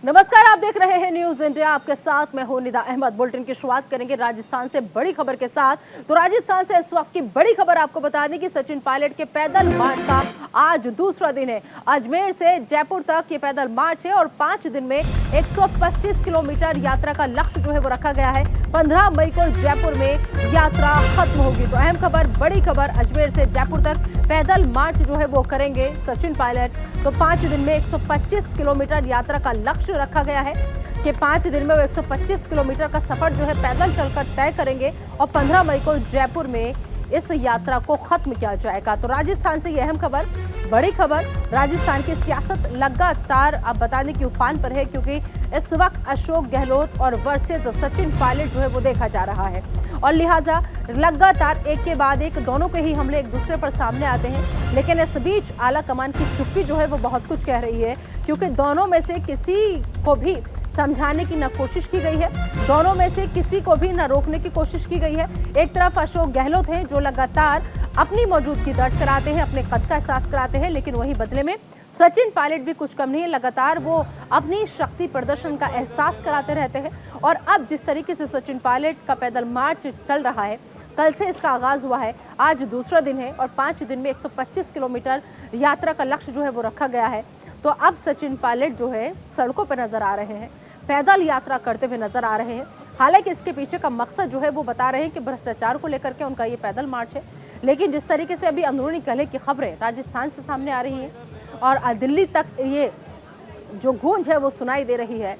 नमस्कार, आप देख रहे हैं न्यूज इंडिया। आपके साथ मैं हूं निदा अहमद। बुलेटिन की शुरुआत करेंगे राजस्थान से बड़ी खबर के साथ। तो राजस्थान से इस वक्त की बड़ी खबर आपको बता दें कि सचिन पायलट के पैदल मार्च का आज दूसरा दिन है। अजमेर से जयपुर तक ये पैदल मार्च है और 5 दिन में 125 किलोमीटर यात्रा का लक्ष्य जो है वो रखा गया है। 15 मई को जयपुर में यात्रा खत्म होगी। तो अहम खबर, बड़ी खबर, अजमेर से जयपुर तक पैदल मार्च जो है वो करेंगे सचिन पायलट। तो 5 दिन में 125 किलोमीटर यात्रा का लक्ष्य रखा गया है कि 5 दिन में वो 125 किलोमीटर का सफर जो है पैदल चलकर तय करेंगे और 15 मई को जयपुर में इस यात्रा को खत्म किया जाएगा। तो राजस्थान से ये अहम खबर, बड़ी खबर। राजस्थान की सियासत लगातार आप बता दें कि उफान पर है, क्योंकि इस वक्त अशोक गहलोत और वर्सेस सचिन पायलट जो है वो देखा जा रहा है और लिहाजा लगातार एक के बाद एक दोनों के ही हमले एक दूसरे पर सामने आते हैं। लेकिन इस बीच आला कमान की चुप्पी जो है वो बहुत कुछ कह रही है, क्योंकि दोनों में से किसी को भी समझाने की न कोशिश की गई है, दोनों में से किसी को भी न रोकने की कोशिश की गई है। एक तरफ अशोक गहलोत हैं जो लगातार अपनी मौजूदगी दर्ज कराते हैं, अपने कद का एहसास कराते हैं, लेकिन वहीं बदले में सचिन पायलट भी कुछ कम नहीं है। लगातार वो अपनी शक्ति प्रदर्शन का एहसास कराते रहते हैं और अब जिस तरीके से सचिन पायलट का पैदल मार्च चल रहा है, कल से इसका आगाज हुआ है, आज दूसरा दिन है और 5 दिन में 125 किलोमीटर यात्रा का लक्ष्य जो है वो रखा गया है। तो अब सचिन पायलट जो है सड़कों पर नजर आ रहे हैं, पैदल यात्रा करते हुए नजर आ रहे हैं। हालांकि इसके पीछे का मकसद जो है वो बता रहे हैं कि भ्रष्टाचार को लेकर के उनका ये पैदल मार्च है। लेकिन जिस तरीके से अभी अंदरूनी कलह की खबरें राजस्थान से सामने आ रही हैं और दिल्ली तक ये जो गूंज है वो सुनाई दे रही है,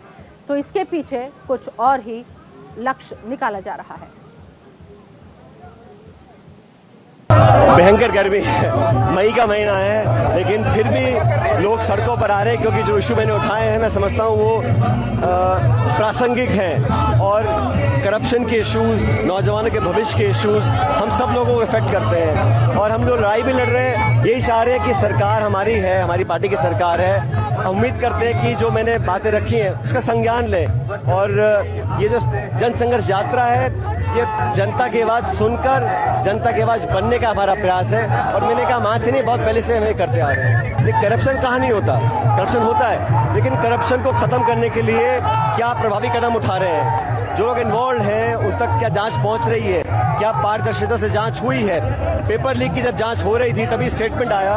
तो इसके पीछे कुछ और ही लक्ष्य निकाला जा रहा है। भयंकर गर्मी है, मई का महीना है, लेकिन फिर भी लोग सड़कों पर आ रहे हैं क्योंकि जो इशू मैंने उठाए हैं मैं समझता हूँ वो प्रासंगिक हैं और करप्शन के इश्यूज, नौजवानों के भविष्य के इश्यूज हम सब लोगों को इफेक्ट करते हैं और हम जो लड़ाई भी लड़ रहे हैं यही चाह रहे हैं कि सरकार हमारी है, हमारी पार्टी की सरकार है। उम्मीद करते हैं कि जो मैंने बातें रखी हैं उसका संज्ञान लें और ये जो जन संघर्ष यात्रा है ये जनता की आवाज सुनकर जनता की आवाज बनने का हमारा प्रयास है। और मैंने कहा आज से नहीं, बहुत पहले से हम ये करते आ रहे हैं। लेकिन करप्शन कहाँ नहीं होता, करप्शन होता है, लेकिन करप्शन को खत्म करने के लिए क्या प्रभावी कदम उठा रहे हैं, जो लोग इन्वॉल्व हैं उन तक क्या जांच पहुंच रही है, क्या पारदर्शिता से जांच हुई है। पेपर लीक की जब जांच हो रही थी तभी स्टेटमेंट आया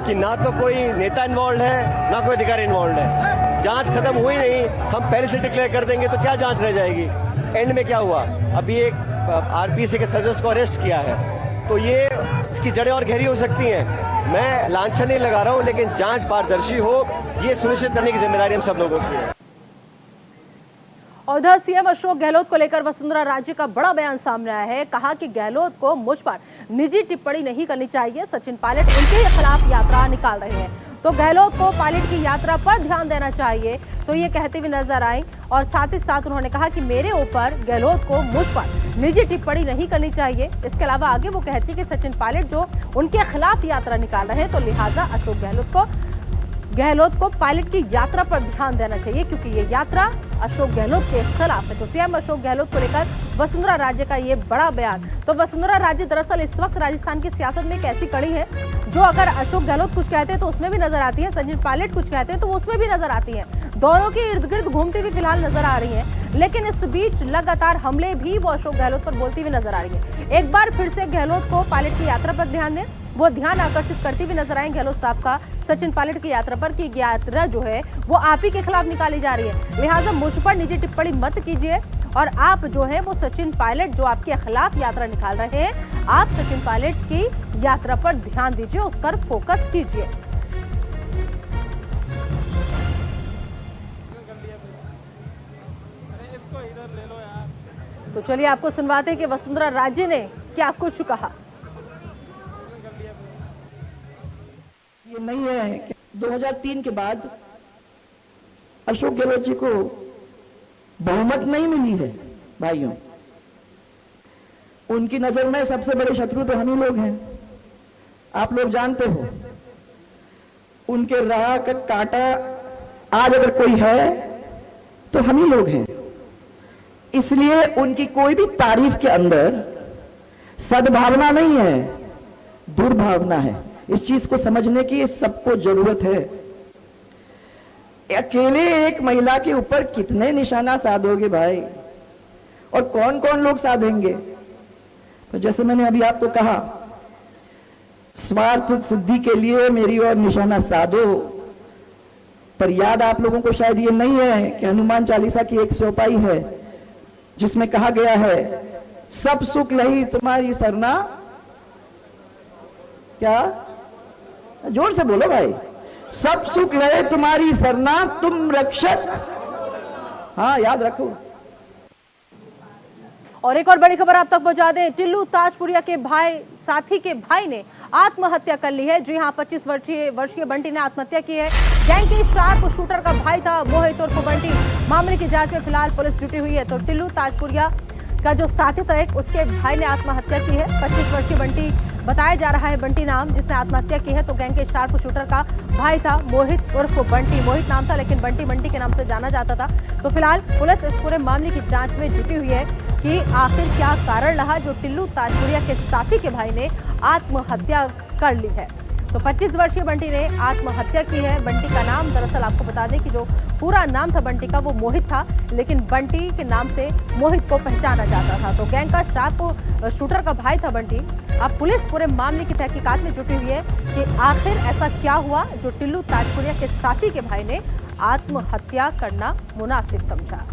कि ना तो कोई नेता इन्वॉल्व है ना कोई अधिकारी इन्वॉल्व है। जांच खत्म हुई नहीं, हम पहले से डिक्लेयर कर देंगे तो क्या जांच रह जाएगी। एंड में क्या हुआ, अभी एक आरपीसी के सदस्य को अरेस्ट किया है, तो ये इसकी जड़ें और गहरी हो सकती हैं। मैं लांछन नहीं लगा रहा हूं, लेकिन जांच पारदर्शी हो ये सुनिश्चित करने की जिम्मेदारी हम सब लोगों की है। और उधर सीएम अशोक गहलोत को लेकर वसुंधरा राजे का बड़ा बयान सामने आया है। कहा कि गहलोत को मुझ पर निजी टिप्पणी नहीं करनी चाहिए, सचिन पायलट उनके खिलाफ यात्रा निकाल रहे हैं, तो गहलोत को पायलट की यात्रा पर ध्यान देना चाहिए, तो ये कहते हुए नजर आई। और साथ ही साथ उन्होंने कहा कि मेरे ऊपर गहलोत को मुझ पर निजी टिप्पणी नहीं करनी चाहिए। इसके अलावा आगे वो कहती है कि सचिन पायलट जो उनके खिलाफ यात्रा निकाल रहे हैं, तो लिहाजा अशोक गहलोत को पायलट की यात्रा पर ध्यान देना चाहिए, क्योंकि ये यात्रा अशोक गहलोत के खिलाफ है। तो सीएम अशोक गहलोत को लेकर वसुंधरा राजे का ये बड़ा बयान। तो वसुंधरा राजे दरअसल इस वक्त राजस्थान की सियासत में एक ऐसी कड़ी है जो अगर अशोक गहलोत कुछ कहते हैं तो उसमें भी नजर आती है, सचिन पायलट कुछ कहते हैं तो उसमें भी नजर आती है। दोनों के इर्द गिर्द घूमती हुई फिलहाल नजर आ रही है, लेकिन इस बीच लगातार हमले भी वो अशोक गहलोत पर बोलती हुई नजर आ रही है। एक बार फिर से गहलोत को पायलट की यात्रा पर ध्यान दें, वो ध्यान आकर्षित करती हुई नजर आए गहलोत साहब का सचिन पायलट की यात्रा पर कि यात्रा जो है वो आप ही के खिलाफ निकाली जा रही है, लिहाजा मुझ पर निजी टिप्पणी मत कीजिए और आप जो है वो सचिन पायलट जो आपके खिलाफ यात्रा निकाल रहे हैं, आप सचिन पायलट की यात्रा पर ध्यान दीजिए, उस पर फोकस कीजिए। तो चलिए आपको सुनवाते हैं कि वसुंधरा राजे ने क्या कुछ कहा। ये नहीं है कि 2003 के बाद अशोक गहलोत जी को बहुमत नहीं मिली है। भाइयों, उनकी नजर में सबसे बड़े शत्रु तो हम ही लोग हैं, आप लोग जानते हो। उनके राह का कांटा आज अगर कोई है तो हम ही लोग हैं। इसलिए उनकी कोई भी तारीफ के अंदर सद्भावना नहीं है, दुर्भावना है। इस चीज को समझने की सबको जरूरत है। अकेले एक महिला के ऊपर कितने निशाना साधोगे भाई, और कौन कौन लोग साधेंगे? तो जैसे मैंने अभी आपको कहा, स्वार्थ सिद्धि के लिए मेरी और निशाना साधो। पर याद आप लोगों को शायद ये नहीं है कि हनुमान चालीसा की एक चौपाई है जिसमें कहा गया है, सब सुख लही तुम्हारी सरना, क्या, जोर से बोलो भाई, सब सुख लहे तुम्हारी सरना तुम रक्षक। हाँ, याद रखो। और एक और बड़ी खबर आप तक पहुंचा दें, टिल्लू ताजपुरिया के भाई, साथी के भाई ने आत्महत्या कर ली है। जी हां, 25 वर्षीय बंटी ने आत्महत्या की है। गैंग के शार्प शूटर का भाई था मोहित उर्फ बंटी। मामले की जांच में फिलहाल पुलिस जुटी हुई है। तो टिल्लू ताजपुरिया का जो साथी था एक, उसके भाई ने आत्महत्या की है। 25 वर्षीय बंटी बताया जा रहा है, बंटी नाम जिसने आत्महत्या की है। तो गैंग के शार्प शूटर का भाई था मोहित उर्फ बंटी। मोहित नाम था लेकिन बंटी के नाम से जाना जाता था। तो फिलहाल पुलिस इस पूरे मामले की जांच में जुटी हुई है कि आखिर क्या कारण रहा जो टिल्लू ताजपुरिया के साथी के भाई ने आत्महत्या कर ली है। तो 25 वर्षीय बंटी ने आत्महत्या की है। बंटी का नाम, दरअसल आपको बता दें कि जो पूरा नाम था बंटी का वो मोहित था, लेकिन बंटी के नाम से मोहित को पहचाना जाता था। तो गैंग का शार्प शूटर का भाई था बंटी। अब पुलिस पूरे मामले की तहकीकात में जुटी हुई है कि आखिर ऐसा क्या हुआ जो टिल्लू ताजपुरिया के साथी के भाई ने आत्महत्या करना मुनासिब समझा।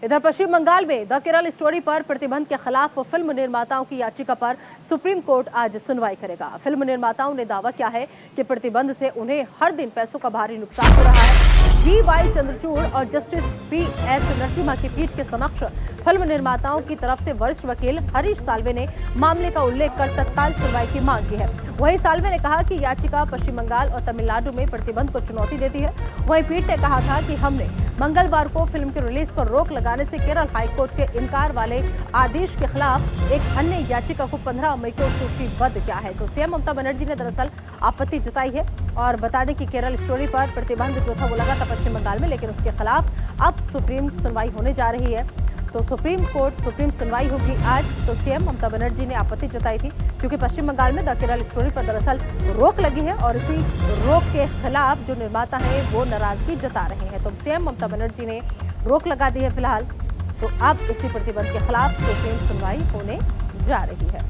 इधर पश्चिम बंगाल में द केरल स्टोरी पर प्रतिबंध के खिलाफ फिल्म निर्माताओं की याचिका पर सुप्रीम कोर्ट आज सुनवाई करेगा। फिल्म निर्माताओं ने दावा किया है कि प्रतिबंध से उन्हें हर दिन पैसों का भारी नुकसान हो रहा है। डी.वाई. चंद्रचूड़ और जस्टिस पी.एस. नरसिम्हा की पीठ के समक्ष फिल्म निर्माताओं की तरफ से वरिष्ठ वकील हरीश साल्वे ने मामले का उल्लेख कर तत्काल सुनवाई की मांग की है। वहीं साल्वे ने कहा कि याचिका पश्चिम बंगाल और तमिलनाडु में प्रतिबंध को चुनौती देती है। वहीं पीठ ने कहा था कि हमने मंगलवार को फिल्म की रिलीज पर रोक लगाने से केरल हाईकोर्ट के इनकार वाले आदेश के खिलाफ एक अन्य याचिका को 15 मई को सूचीबद्ध किया है। तो सीएम ममता बनर्जी ने दरअसल आपत्ति जताई है और बता दें कि केरल स्टोरी पर प्रतिबंध जो था वो लगा था पश्चिम बंगाल में, लेकिन उसके खिलाफ अब सुप्रीम सुनवाई होने जा रही है। तो सुप्रीम सुनवाई होगी आज। तो सीएम ममता बनर्जी ने आपत्ति जताई थी क्योंकि पश्चिम बंगाल में द केरल स्टोरी पर दरअसल रोक लगी है और इसी रोक के खिलाफ जो निर्माता हैं वो नाराजगी जता रहे हैं। तो सीएम ममता बनर्जी ने रोक लगा दी है फिलहाल। तो अब इसी प्रतिबंध के खिलाफ सुप्रीम सुनवाई होने जा रही है।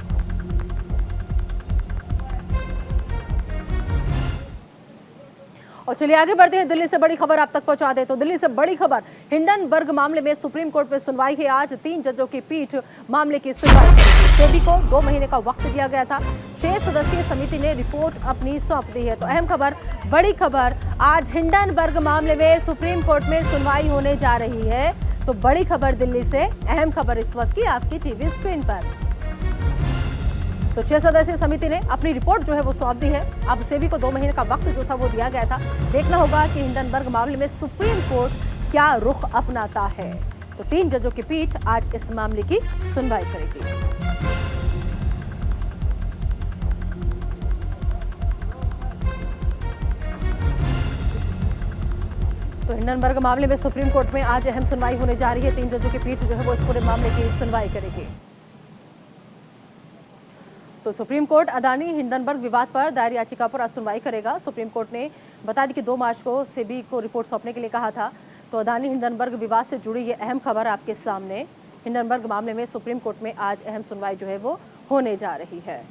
और चलिए आगे बढ़ते हैं, दिल्ली से बड़ी खबर आप तक पहुंचा दे। तो दिल्ली से बड़ी खबर, हिंडनबर्ग मामले में सुप्रीम कोर्ट में सुनवाई है आज। 3 जजों की पीठ मामले की सुनवाई करेगी। सेबी को 2 महीने का वक्त दिया गया था। 6 सदस्यीय समिति ने रिपोर्ट अपनी सौंप दी है। तो अहम खबर, बड़ी खबर, आज हिंडनबर्ग मामले में सुप्रीम कोर्ट में सुनवाई होने जा रही है। तो बड़ी खबर दिल्ली से, अहम खबर इस वक्त की आपकी टीवी स्क्रीन पर। तो 6 सदस्यीय समिति ने अपनी रिपोर्ट जो है वो सौंप दी है। अब सेबी को 2 महीने का वक्त जो था वो दिया गया था। देखना होगा कि हिंडनबर्ग मामले में सुप्रीम कोर्ट क्या रुख अपनाता है। तो 3 जजों की पीठ आज इस मामले की सुनवाई करेगी। तो हिंडनबर्ग मामले में सुप्रीम कोर्ट में आज अहम सुनवाई होने जा रही है। 3 जजों की पीठ जो है वो इस पूरे मामले की सुनवाई करेगी। तो सुप्रीम कोर्ट अदानी हिंडनबर्ग विवाद पर दायर याचिका पर आज सुनवाई करेगा। सुप्रीम कोर्ट ने बता दी कि 2 मार्च को सेबी को रिपोर्ट सौंपने के लिए कहा था। तो अदानी हिंडनबर्ग विवाद से जुड़ी ये अहम खबर आपके सामने। हिंडनबर्ग मामले में सुप्रीम कोर्ट में आज अहम सुनवाई जो है वो होने जा रही है।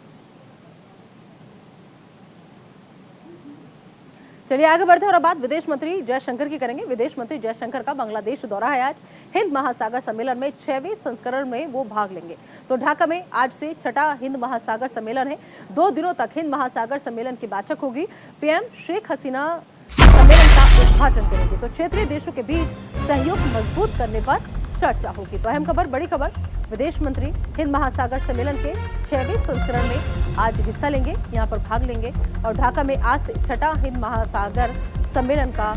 चलिए आगे बढ़ते हैं और अब बात विदेश मंत्री जयशंकर की करेंगे। विदेश मंत्री जयशंकर का बांग्लादेश दौरा है आज। हिंद महासागर सम्मेलन में 6वें संस्करण में वो भाग लेंगे। तो ढाका में आज से 6वां हिंद महासागर सम्मेलन है। 2 दिनों तक हिंद महासागर सम्मेलन की बैठक होगी। पीएम शेख हसीना सम्मेलन का उद्घाटन करेंगे। तो क्षेत्रीय देशों के बीच सहयोग मजबूत करने पर चर्चा होगी। तो अहम खबर, बड़ी खबर, विदेश मंत्री हिंद महासागर सम्मेलन के 6वें संस्करण में आज हिस्सा लेंगे, यहाँ पर भाग लेंगे। और ढाका में आज से 6वां हिंद महासागर सम्मेलन का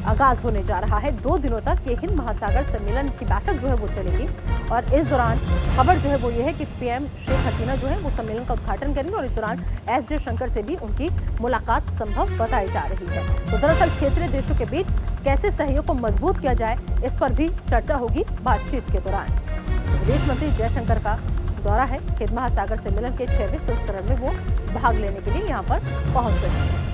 आगाज होने जा रहा है। 2 दिनों तक ये हिंद महासागर सम्मेलन की बैठक जो है वो चलेगी। और इस दौरान खबर जो है वो ये है कि पीएम शेख हसीना जो है वो सम्मेलन का उद्घाटन करेंगे और इस दौरान एस जयशंकर से भी उनकी मुलाकात संभव बताई जा रही है। तो दरअसल क्षेत्रीय देशों के बीच कैसे सहयोग को मजबूत किया जाए, इस पर भी चर्चा होगी बातचीत के दौरान। विदेश मंत्री जयशंकर का दौरा है। हिंद महासागर सम्मेलन के 26वें संस्करण में वो भाग लेने के लिए यहाँ पर पहुंच रहे हैं।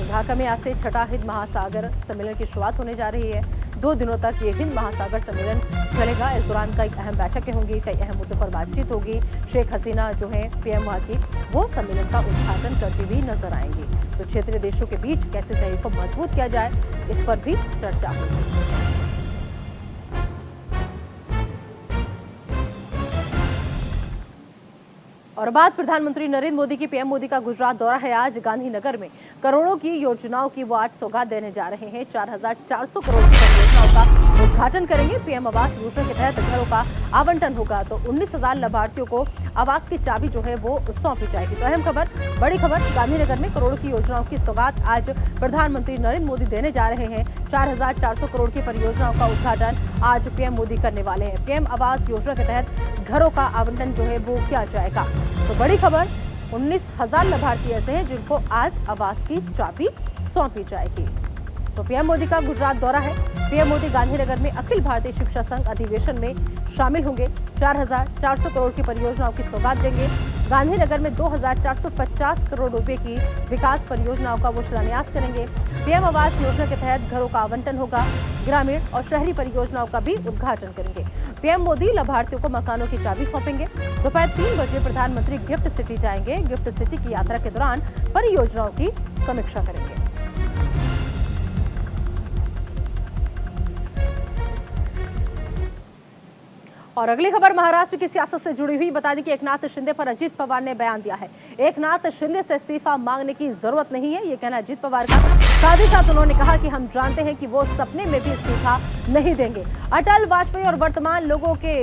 ढाका में आज से छठा हिंद महासागर सम्मेलन की शुरुआत होने जा रही है। 2 दिनों तक ये हिंद महासागर सम्मेलन चलेगा। इस दौरान कई अहम बैठकें होंगी, कई अहम मुद्दों पर बातचीत होगी। शेख हसीना जो है पीएम वहां की, वो सम्मेलन का उद्घाटन करती हुई नजर आएंगी। तो क्षेत्रीय देशों के बीच कैसे सहयोग को मजबूत किया जाए, इस पर भी चर्चा होगी। और बात प्रधानमंत्री नरेंद्र मोदी की। पीएम मोदी का गुजरात दौरा है आज। गांधीनगर में करोड़ों की योजनाओं की वो आज सौगात देने जा रहे हैं। 4,400 करोड़ की परियोजनाओं का उद्घाटन करेंगे। पीएम आवास योजना के तहत घरों का आवंटन होगा, तो 19,000 लाभार्थियों को आवास की चाबी जो है वो सौंपी जाएगी। तो अहम खबर, बड़ी खबर, गांधीनगर में करोड़ों की योजनाओं की सौगात आज प्रधानमंत्री नरेंद्र मोदी देने जा रहे हैं। 4,400 करोड़ की परियोजनाओं का उद्घाटन आज पीएम मोदी करने वाले हैं। पीएम आवास योजना के तहत घरों का आवंटन जो है वो किया जाएगा। तो बड़ी खबर, 19,000 लाभार्थी ऐसे हैं जिनको आज आवास की चाबी सौंपी जाएगी। तो पीएम मोदी का गुजरात दौरा है। पीएम मोदी गांधीनगर में अखिल भारतीय शिक्षा संघ अधिवेशन में शामिल होंगे। 4,400 करोड़ की परियोजनाओं की सौगात देंगे। गांधीनगर में 2,450 करोड़ रुपए की विकास परियोजनाओं का वो शिलान्यास करेंगे। पीएम आवास योजना के तहत घरों का आवंटन होगा। ग्रामीण और शहरी परियोजनाओं का भी उद्घाटन करेंगे। पीएम मोदी लाभार्थियों को मकानों की चाबी सौंपेंगे। दोपहर 3 बजे प्रधानमंत्री गिफ्ट सिटी जाएंगे। गिफ्ट सिटी की यात्रा के दौरान परियोजनाओं की समीक्षा करेंगे। और अगली खबर महाराष्ट्र की सियासत से जुड़ी हुई। बता दें कि एकनाथ शिंदे पर अजीत पवार ने बयान दिया है। एकनाथ शिंदे से इस्तीफा मांगने की जरूरत नहीं है, ये कहना अजीत पवार का। साथ ही साथ उन्होंने कहा कि हम जानते हैं कि वो सपने में भी इस्तीफा नहीं देंगे। अटल वाजपेयी और वर्तमान लोगों के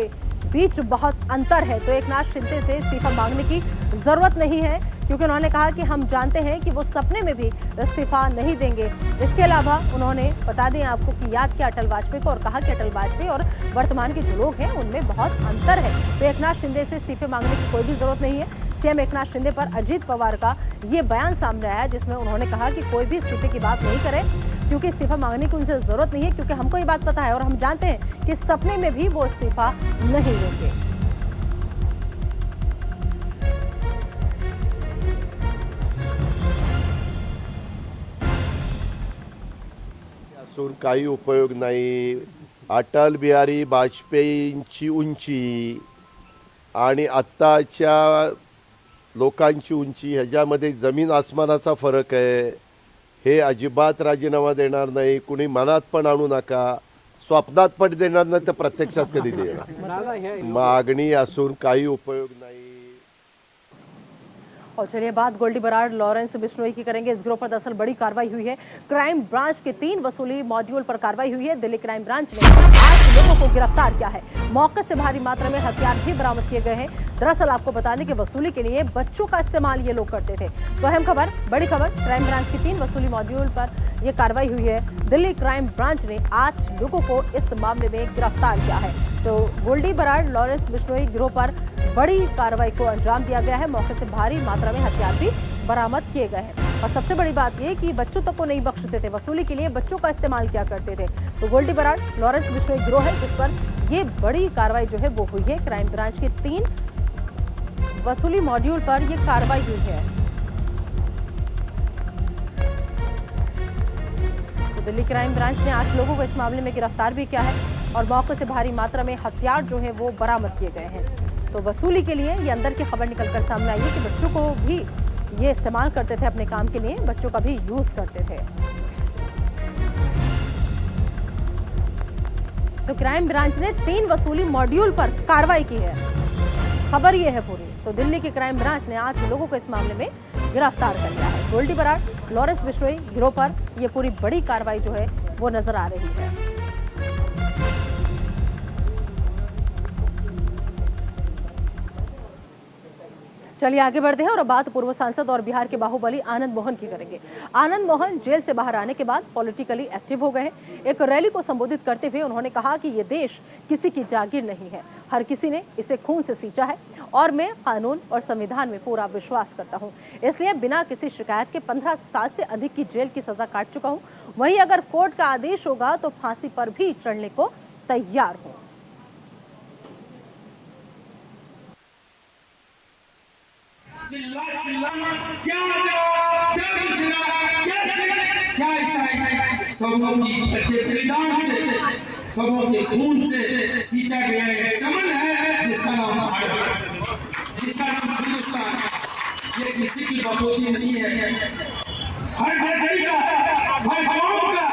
बीच बहुत अंतर है, तो एकनाथ शिंदे से इस्तीफा मांगने की जरूरत नहीं है, क्योंकि उन्होंने कहा कि हम जानते हैं कि वो सपने में भी इस्तीफा नहीं देंगे। इसके अलावा उन्होंने बता दें आपको कि याद किया अटल वाजपेयी को और कहा कि अटल वाजपेयी और वर्तमान के जो लोग हैं उनमें बहुत अंतर है, तो एकनाथ शिंदे से इस्तीफे मांगने की कोई भी जरूरत नहीं है। सीएम एकनाथ शिंदे पर अजीत पवार का ये बयान सामने आया, जिसमें उन्होंने कहा कि कोई भी इस्तीफे की बात नहीं करे, क्योंकि इस्तीफा मांगने की उनसे जरूरत नहीं है, क्योंकि हमको ये बात पता है और हम जानते हैं कि सपने में भी वो इस्तीफा नहीं देंगे। असून काही उपयोग नाही। अटल बिहारी वाजपेयींची उंची आणि आत्ताच्या लोकांची उंची ह्याच्यामध्ये जमीन आसमानाचा फरक आहे। हे अजिबात राजीनामा देणार नाही, कुणी मनात पण आणू नका, स्वप्नात पण देणार नाही, तर प्रत्यक्षात कधी देणार। मागणी असून काही उपयोग नाही। और चलिए बात गोल्डी बराड़ लॉरेंस बिश्नोई की करेंगे। इस गिरोह पर दरअसल बड़ी कार्रवाई हुई है। क्राइम ब्रांच के 3 वसूली मॉड्यूल पर कार्रवाई हुई है। दिल्ली क्राइम ब्रांच ने 8 लोगों को गिरफ्तार किया है। मौके से भारी मात्रा में हथियार भी बरामद किए गए हैं। दरअसल आपको बता दें कि वसूली के लिए बच्चों का इस्तेमाल ये लोग करते थे। तो अहम खबर, बड़ी खबर, क्राइम ब्रांच की 3 वसूली मॉड्यूल पर यह कार्रवाई हुई है। दिल्ली क्राइम ब्रांच ने 8 लोगों को इस मामले में गिरफ्तार किया है। तो गोल्डी बराड़ लॉरेंस बिश्नोई गिरोह पर बड़ी कार्रवाई को अंजाम दिया गया है। मौके से भारी मात्रा में हथियार भी बरामद किए गए हैं। और सबसे बड़ी बात यह कि बच्चों तक को नहीं बख्शते थे, वसूली के लिए बच्चों का इस्तेमाल किया करते थे। तो गोल्डी बराड़ लॉरेंस बिश्नोई गिरोह है, जिस पर ये बड़ी कार्रवाई जो है वो हुई है। क्राइम ब्रांच के 3 वसूली मॉड्यूल पर यह कार्रवाई हुई है। तो दिल्ली क्राइम ब्रांच ने 8 लोगों को इस मामले में गिरफ्तार भी किया है और मौके से भारी मात्रा में हथियार जो है वो बरामद किए गए हैं। तो वसूली के लिए ये अंदर की खबर निकलकर सामने आई है कि बच्चों को भी ये इस्तेमाल करते थे अपने काम के लिए, बच्चों का भी यूज करते थे। तो क्राइम ब्रांच ने 3 वसूली मॉड्यूल पर कार्रवाई की है, खबर ये है पूरी। तो दिल्ली की क्राइम ब्रांच ने 8 लोगों को इस मामले में गिरफ्तार कर लिया है। गोल्डी बराड़ लॉरेंस बिश्नोई गिरोह पर यह पूरी बड़ी कार्रवाई जो है वो नजर आ रही है। चलिए आगे बढ़ते हैं और अब बात पूर्व सांसद और बिहार के बाहुबली आनंद मोहन की करेंगे। आनंद मोहन जेल से बाहर आने के बाद पॉलिटिकली एक्टिव हो गए हैं। एक रैली को संबोधित करते हुए उन्होंने कहा कि ये देश किसी की जागीर नहीं है, हर किसी ने इसे खून से सींचा है और मैं कानून और संविधान में पूरा विश्वास करता हूं, इसलिए बिना किसी शिकायत के 15 साल से अधिक की जेल की सजा काट चुका हूं। वहीं अगर कोर्ट का आदेश होगा तो फांसी पर भी चढ़ने को तैयार हूं। चिल्ला चिल्ला क्या सबों की बलिदान से, सबों के खून से सींचा गया एक चमन है जिसका नाम भारत है, जिसका नाम हिंदुस्तान है। ये किसी की बकौती नहीं है, हर व्यक्ति का, हर कौम का,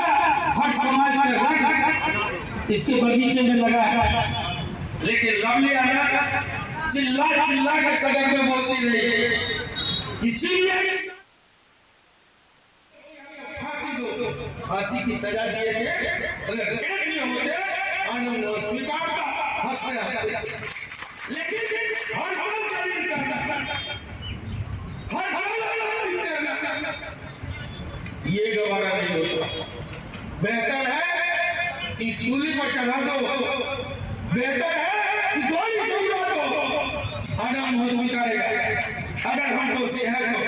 हर समाज का रंग इसके बगीचे में लगा है। लेकिन लवली आना चिल्ला चिल्ला के सदन में बोलती रही, इसीलिए फांसी की सजा दिए थे। अगर जेल में होते आनंद और स्वीकारता हंसते हंसते, लेकिन हर हाल नहीं करना, हर हाल नहीं करना, ये गवारा नहीं होता। बेहतर है कि सूली पर चढ़ा दो, बेहतर है कि गोली चला दो, आनंद हो स्वीकारेगा अगर हम दोषी है तो।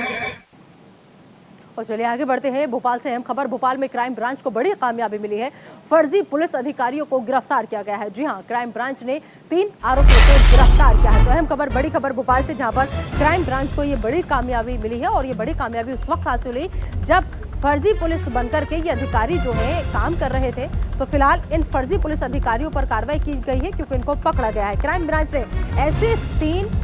और चलिए आगे बढ़ते हैं। भोपाल से अहम खबर। भोपाल में क्राइम ब्रांच को बड़ी कामयाबी मिली है। फर्जी पुलिस अधिकारियों को गिरफ्तार किया गया है। जी हां, क्राइम ब्रांच ने 3 आरोपियों को गिरफ्तार किया है। तो अहम खबर, बड़ी खबर भोपाल से, जहां पर क्राइम ब्रांच को ये बड़ी कामयाबी मिली है। और ये बड़ी कामयाबी उस वक्त हासिल हुई जब फर्जी पुलिस बनकर के ये अधिकारी जो है काम कर रहे थे। तो फिलहाल इन फर्जी पुलिस अधिकारियों पर कार्रवाई की गई है क्योंकि इनको पकड़ा गया है। क्राइम ब्रांच ने ऐसे 3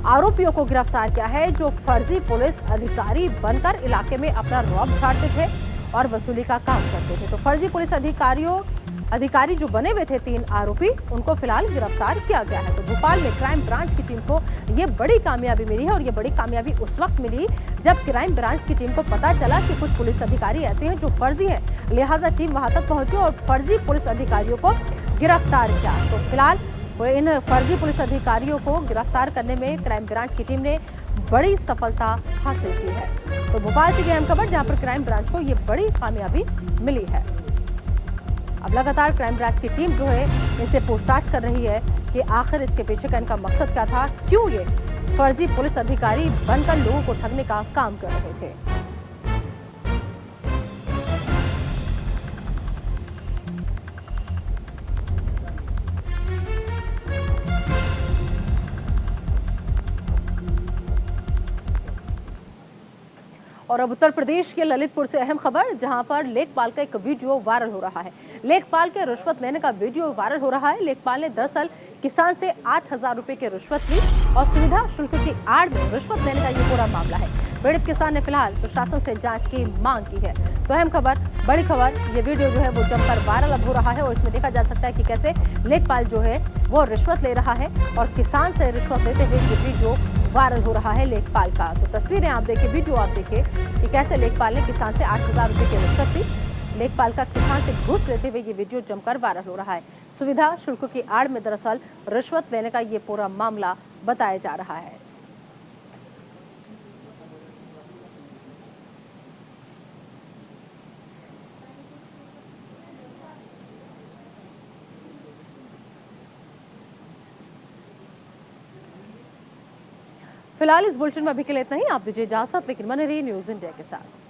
आरोपियों को गिरफ्तार किया है जो फर्जी पुलिस अधिकारी बनकर इलाके में अपना रौब झाड़ते थे और वसूली का काम करते थे। तो फर्जी पुलिस अधिकारी जो बने हुए थे 3 आरोपी, उनको फिलहाल गिरफ्तार किया गया है। तो भोपाल में क्राइम ब्रांच की टीम को ये बड़ी कामयाबी मिली है। और ये बड़ी कामयाबी उस वक्त मिली जब क्राइम ब्रांच की टीम को पता चला कि कुछ पुलिस अधिकारी ऐसे हैं जो फर्जी हैं। लिहाजा टीम वहां तक पहुंची और फर्जी पुलिस अधिकारियों को गिरफ्तार किया। तो फिलहाल इन फर्जी पुलिस अधिकारियों को गिरफ्तार करने में क्राइम ब्रांच की टीम ने बड़ी सफलता हासिल की है। तो भोपाल से अहम खबर, जहां पर क्राइम ब्रांच को ये बड़ी कामयाबी मिली है। अब लगातार क्राइम ब्रांच की टीम जो है इनसे पूछताछ कर रही है कि आखिर इसके पीछे का इनका मकसद क्या था, क्यों ये फर्जी पुलिस अधिकारी बनकर लोगों को ठगने का काम कर रहे थे। और अब उत्तर प्रदेश के ललितपुर से अहम खबर, जहां पर लेखपाल का एक वीडियो वायरल हो रहा है। लेखपाल के रिश्वत लेने का वीडियो वायरल हो रहा है। लेखपाल ने दरअसल किसान से 8,000 रुपए की रिश्वत ली और सुविधा शुल्क की आड़ में रिश्वत लेने का ये पूरा मामला है। पीड़ित किसान ने फिलहाल प्रशासन से जांच की मांग की है। तो अहम खबर, बड़ी खबर, ये वीडियो जो है वो जमकर वायरल अब हो रहा है और इसमें देखा जा सकता है कि कैसे लेखपाल जो है वो रिश्वत ले रहा है और किसान से रिश्वत लेते हुए ये वीडियो वायरल हो रहा है लेखपाल का। तो तस्वीरें आप देखिए, वीडियो आप देखिए कि कैसे लेखपाल ने किसान से 8,000 रुपए की रिश्वत ली। लेखपाल का किसान से घूस लेते हुए ये वीडियो जमकर वायरल हो रहा है। सुविधा शुल्क की आड़ में दरअसल रिश्वत लेने का ये पूरा मामला बताया जा रहा है। फिलहाल इस बुलेटिन में अभी के लिए इतना ही। आप दीजिए इजाजत, लेकिन बने रहिए न्यूज़ इंडिया के साथ।